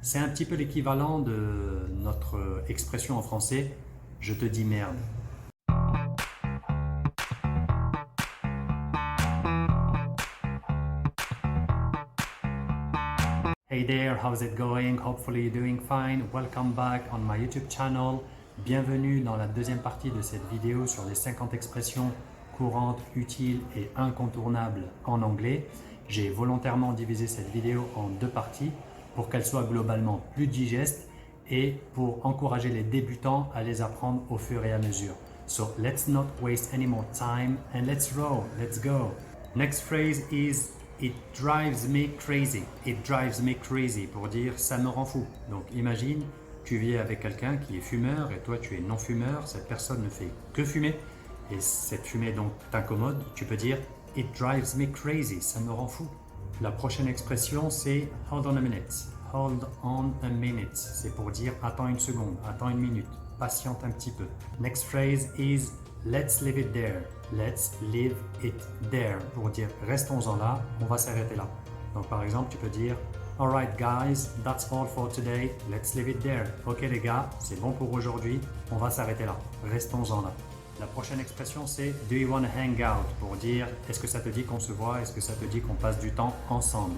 C'est un petit peu l'équivalent de notre expression en français « je te dis merde ». Hey there, how's it going? Hopefully you're doing fine. Welcome back on my YouTube channel. Bienvenue dans la deuxième partie de cette vidéo sur les 50 expressions courantes, utiles et incontournables en anglais. J'ai volontairement divisé cette vidéo en deux parties pour qu'elle soit globalement plus digeste et pour encourager les débutants à les apprendre au fur et à mesure. So let's not waste any more time and let's roll, let's go. Next phrase is It drives me crazy. It drives me crazy pour dire ça me rend fou. Donc imagine, tu vis avec quelqu'un qui est fumeur et toi tu es non-fumeur, cette personne ne fait que fumer et cette fumée donc t'incommode, tu peux dire It drives me crazy, ça me rend fou. La prochaine expression c'est hold on a minute. Hold on a minute, c'est pour dire attends une seconde, attends une minute, patiente un petit peu. Next phrase is let's leave it there. Let's leave it there pour dire restons-en là, on va s'arrêter là. Donc par exemple, tu peux dire Alright guys, that's all for today, let's leave it there. Ok les gars, c'est bon pour aujourd'hui, on va s'arrêter là, restons-en là. La prochaine expression c'est Do you want to hang out pour dire est-ce que ça te dit qu'on se voit, est-ce que ça te dit qu'on passe du temps ensemble.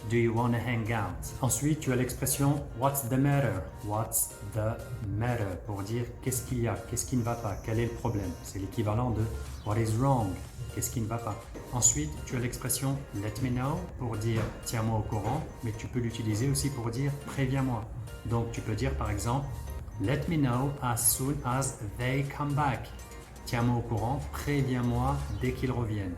Do you want to hang out? Ensuite, tu as l'expression What's the matter? What's the matter? Pour dire qu'est-ce qu'il y a, qu'est-ce qui ne va pas, quel est le problème. C'est l'équivalent de What is wrong? Qu'est-ce qui ne va pas? Ensuite, tu as l'expression Let me know pour dire tiens-moi au courant, mais tu peux l'utiliser aussi pour dire préviens-moi. Donc, tu peux dire par exemple Let me know as soon as they come back. Tiens-moi au courant, préviens-moi dès qu'ils reviennent.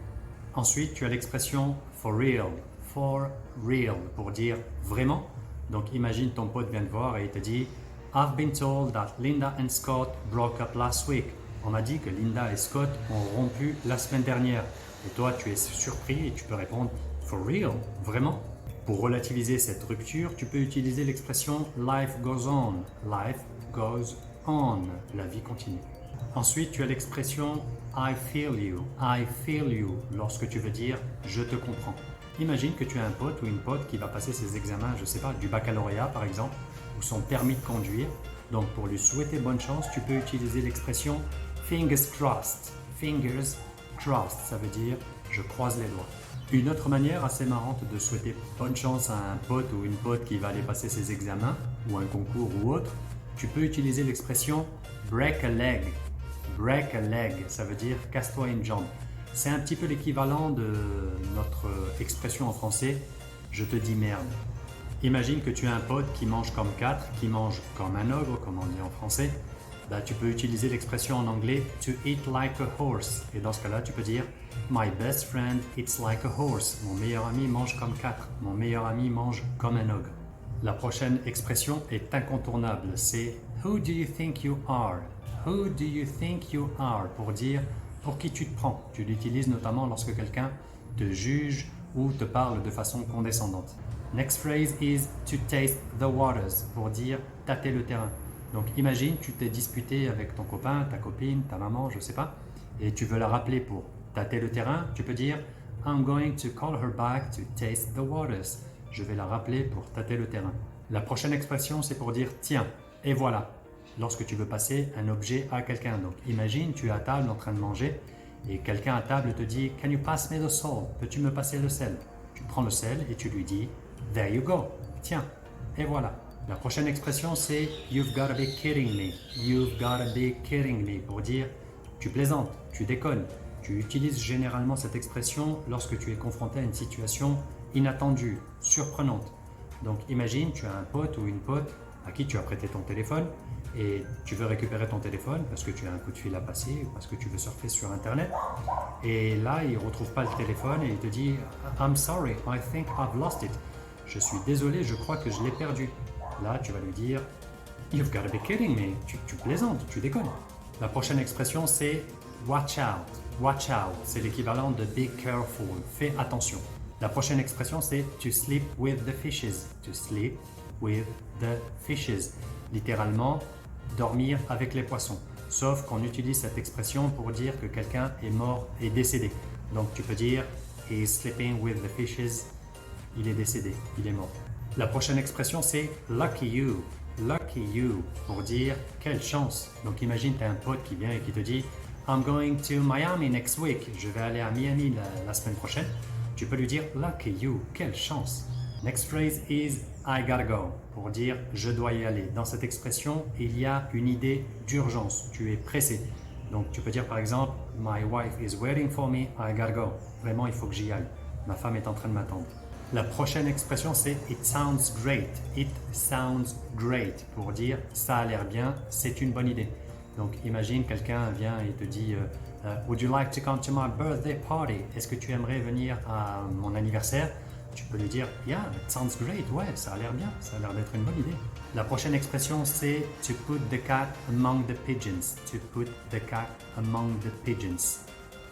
Ensuite, tu as l'expression For real. For real, pour dire vraiment. Donc imagine ton pote vient te voir et il te dit I've been told that Linda and Scott broke up last week. On m'a dit que Linda et Scott ont rompu la semaine dernière. Et toi tu es surpris et tu peux répondre For real, vraiment. Pour relativiser cette rupture, tu peux utiliser l'expression Life goes on. Life goes on. La vie continue. Ensuite, tu as l'expression I feel you. I feel you lorsque tu veux dire je te comprends. Imagine que tu as un pote ou une pote qui va passer ses examens, je sais pas, du baccalauréat par exemple, ou son permis de conduire. Donc pour lui souhaiter bonne chance, tu peux utiliser l'expression fingers crossed. Fingers crossed, ça veut dire je croise les doigts. Une autre manière assez marrante de souhaiter bonne chance à un pote ou une pote qui va aller passer ses examens, ou un concours ou autre, tu peux utiliser l'expression break a leg. Break a leg, ça veut dire casse-toi une jambe. C'est un petit peu l'équivalent de notre expression en français « je te dis merde ». Imagine que tu as un pote qui mange comme quatre, qui mange comme un ogre, comme on dit en français. Bah, tu peux utiliser l'expression en anglais « to eat like a horse ». Et dans ce cas-là, tu peux dire « my best friend eats like a horse ». Mon meilleur ami mange comme quatre. Mon meilleur ami mange comme un ogre. La prochaine expression est incontournable. C'est « who do you think you are ». Who do you think you are pour dire pour qui tu te prends. Tu l'utilises notamment lorsque quelqu'un te juge ou te parle de façon condescendante. Next phrase is to taste the waters pour dire tâter le terrain. Donc imagine tu t'es disputé avec ton copain, ta copine, ta maman, je sais pas, et tu veux la rappeler pour tâter le terrain, tu peux dire I'm going to call her back to taste the waters. Je vais la rappeler pour tâter le terrain. La prochaine expression c'est pour dire tiens, et voilà. Lorsque tu veux passer un objet à quelqu'un. Donc imagine, tu es à table en train de manger et quelqu'un à table te dit « Can you pass me the salt ?» Peux-tu me passer le sel? Tu prends le sel et tu lui dis « There you go !» Tiens, et voilà. La prochaine expression c'est « You've gotta be kidding me ». You've gotta be kidding me pour dire « Tu plaisantes, tu déconnes ». Tu utilises généralement cette expression lorsque tu es confronté à une situation inattendue, surprenante. Donc imagine, tu as un pote ou une pote à qui tu as prêté ton téléphone et tu veux récupérer ton téléphone parce que tu as un coup de fil à passer ou parce que tu veux surfer sur internet et là il ne retrouve pas le téléphone et il te dit I'm sorry, I think I've lost it. Je suis désolé, je crois que je l'ai perdu. Là tu vas lui dire You've got to be kidding me. Tu plaisantes, tu déconnes. La prochaine expression c'est watch out. Watch out, c'est l'équivalent de be careful, fais attention. La prochaine expression c'est to sleep with the fishes. To sleep with the fishes. Littéralement, dormir avec les poissons. Sauf qu'on utilise cette expression pour dire que quelqu'un est mort et décédé. Donc tu peux dire He is sleeping with the fishes. Il est décédé, il est mort. La prochaine expression, c'est lucky you. Lucky you, pour dire quelle chance. Donc imagine, tu as un pote qui vient et qui te dit I'm going to Miami next week. Je vais aller à Miami la semaine prochaine. Tu peux lui dire lucky you, quelle chance. Next phrase is I gotta go, pour dire je dois y aller. Dans cette expression, il y a une idée d'urgence. Tu es pressé. Donc tu peux dire par exemple My wife is waiting for me, I gotta go. Vraiment, il faut que j'y aille. Ma femme est en train de m'attendre. La prochaine expression, c'est It sounds great. It sounds great, pour dire ça a l'air bien, c'est une bonne idée. Donc imagine quelqu'un vient et te dit Would you like to come to my birthday party? Est-ce que tu aimerais venir à mon anniversaire? Tu peux lui dire Yeah, it sounds great. Ouais, ça a l'air bien, ça a l'air d'être une bonne idée. La prochaine expression, c'est To put the cat among the pigeons. To put the cat among the pigeons,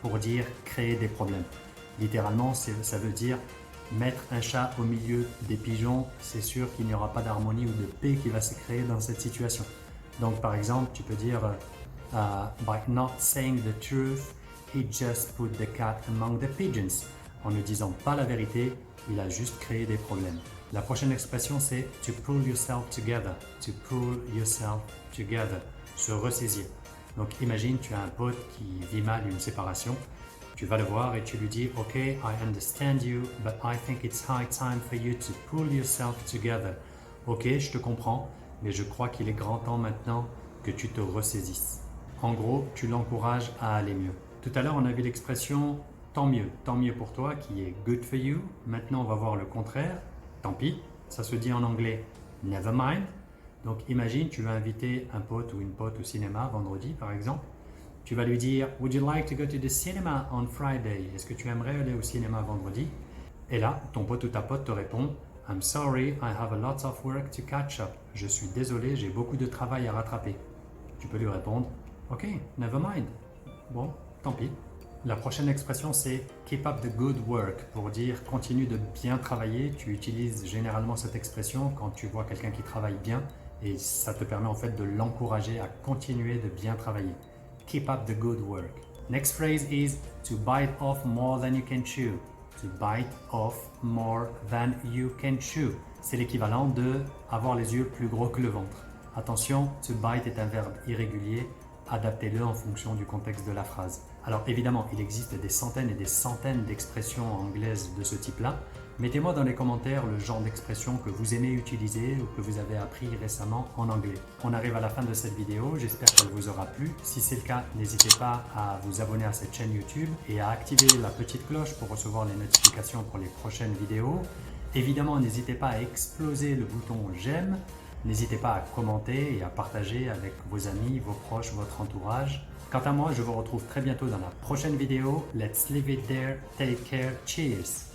pour dire créer des problèmes. Littéralement, ça veut dire mettre un chat au milieu des pigeons. C'est sûr qu'il n'y aura pas d'harmonie ou de paix qui va se créer dans cette situation. Donc par exemple, tu peux dire By not saying the truth, he just put the cat among the pigeons. En ne disant pas la vérité, il a juste créé des problèmes. La prochaine expression, c'est To pull yourself together. To pull yourself together. Se ressaisir. Donc imagine, tu as un pote qui vit mal une séparation. Tu vas le voir et tu lui dis Ok, I understand you, but I think it's high time for you to pull yourself together. Ok, je te comprends, mais je crois qu'il est grand temps maintenant que tu te ressaisisses. En gros, tu l'encourages à aller mieux. Tout à l'heure, on a vu l'expression tant mieux pour toi, qui est good for you. Maintenant, on va voir le contraire, tant pis. Ça se dit en anglais never mind. Donc imagine, tu vas inviter un pote ou une pote au cinéma vendredi par exemple. Tu vas lui dire Would you like to go to the cinema on Friday? Est-ce que tu aimerais aller au cinéma vendredi? Et là, ton pote ou ta pote te répond I'm sorry, I have a lot of work to catch up. Je suis désolé, j'ai beaucoup de travail à rattraper. Tu peux lui répondre Ok, never mind. Bon, tant pis. La prochaine expression, c'est Keep up the good work, pour dire continue de bien travailler. Tu utilises généralement cette expression quand tu vois quelqu'un qui travaille bien et ça te permet en fait de l'encourager à continuer de bien travailler. Keep up the good work. Next phrase is to bite off more than you can chew. To bite off more than you can chew. C'est l'équivalent de avoir les yeux plus gros que le ventre. Attention, to bite est un verbe irrégulier. Adaptez-le en fonction du contexte de la phrase. Alors évidemment, il existe des centaines et des centaines d'expressions anglaises de ce type-là. Mettez-moi dans les commentaires le genre d'expression que vous aimez utiliser ou que vous avez appris récemment en anglais. On arrive à la fin de cette vidéo, j'espère qu'elle vous aura plu. Si c'est le cas, n'hésitez pas à vous abonner à cette chaîne YouTube et à activer la petite cloche pour recevoir les notifications pour les prochaines vidéos. Évidemment, n'hésitez pas à exploser le bouton j'aime. N'hésitez pas à commenter et à partager avec vos amis, vos proches, votre entourage. Quant à moi, je vous retrouve très bientôt dans la prochaine vidéo. Let's leave it there. Take care. Cheers.